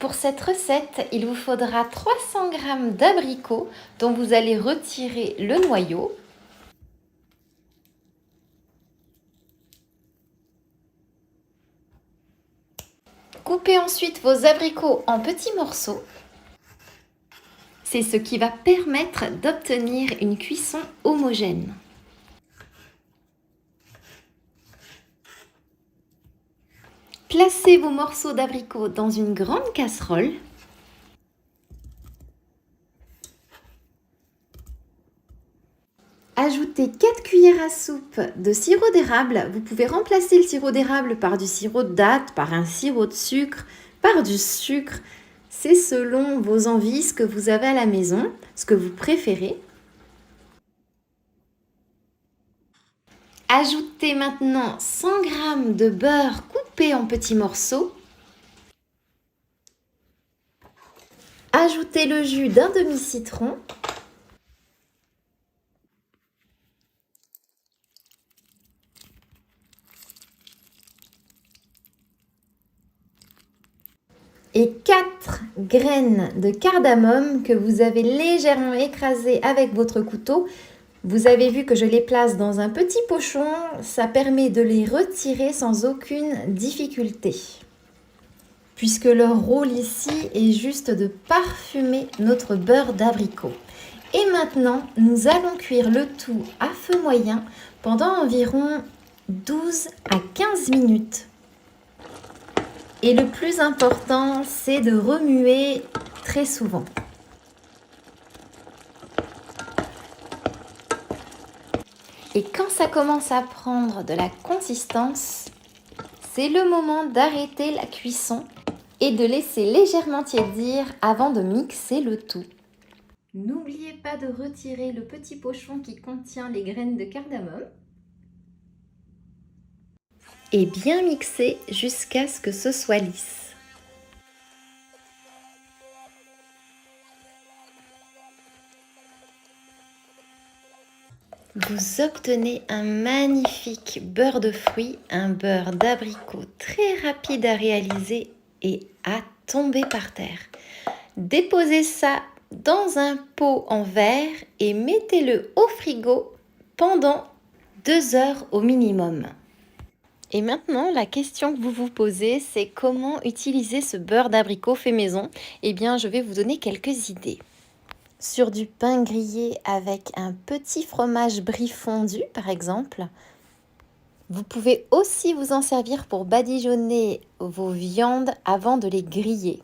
Pour cette recette, il vous faudra 300 g d'abricots dont vous allez retirer le noyau. Coupez ensuite vos abricots en petits morceaux. C'est ce qui va permettre d'obtenir une cuisson homogène. Placez vos morceaux d'abricots dans une grande casserole. Ajoutez 4 cuillères à soupe de sirop d'érable. Vous pouvez remplacer le sirop d'érable par du sirop de date, par un sirop de sucre, par du sucre. C'est selon vos envies, ce que vous avez à la maison, ce que vous préférez. Ajoutez maintenant 100 g de beurre coupé en petits morceaux. Ajoutez le jus d'un demi-citron. Et 4 graines de cardamome que vous avez légèrement écrasées avec votre couteau. Vous avez vu que je les place dans un petit pochon, ça permet de les retirer sans aucune difficulté. Puisque leur rôle ici est juste de parfumer notre beurre d'abricot. Et maintenant, nous allons cuire le tout à feu moyen pendant environ 12 à 15 minutes. Et le plus important, c'est de remuer très souvent. Et quand ça commence à prendre de la consistance, c'est le moment d'arrêter la cuisson et de laisser légèrement tiédir avant de mixer le tout. N'oubliez pas de retirer le petit pochon qui contient les graines de cardamome et bien mixer jusqu'à ce que ce soit lisse. Vous obtenez un magnifique beurre de fruits, un beurre d'abricot très rapide à réaliser et à tomber par terre. Déposez ça dans un pot en verre et mettez-le au frigo pendant 2 heures au minimum. Et maintenant, la question que vous vous posez, c'est comment utiliser ce beurre d'abricot fait maison? Eh bien, je vais vous donner quelques idées. Sur du pain grillé avec un petit fromage brie fondu, par exemple. Vous pouvez aussi vous en servir pour badigeonner vos viandes avant de les griller.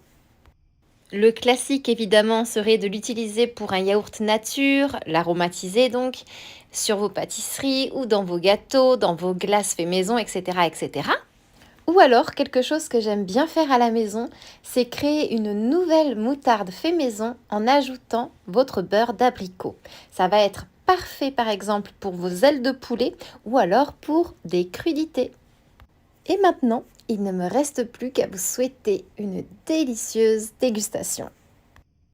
Le classique, évidemment, serait de l'utiliser pour un yaourt nature, l'aromatiser donc, sur vos pâtisseries ou dans vos gâteaux, dans vos glaces fait maison, etc., etc. Ou alors, quelque chose que j'aime bien faire à la maison, c'est créer une nouvelle moutarde fait maison en ajoutant votre beurre d'abricot. Ça va être parfait par exemple pour vos ailes de poulet ou alors pour des crudités. Et maintenant, il ne me reste plus qu'à vous souhaiter une délicieuse dégustation.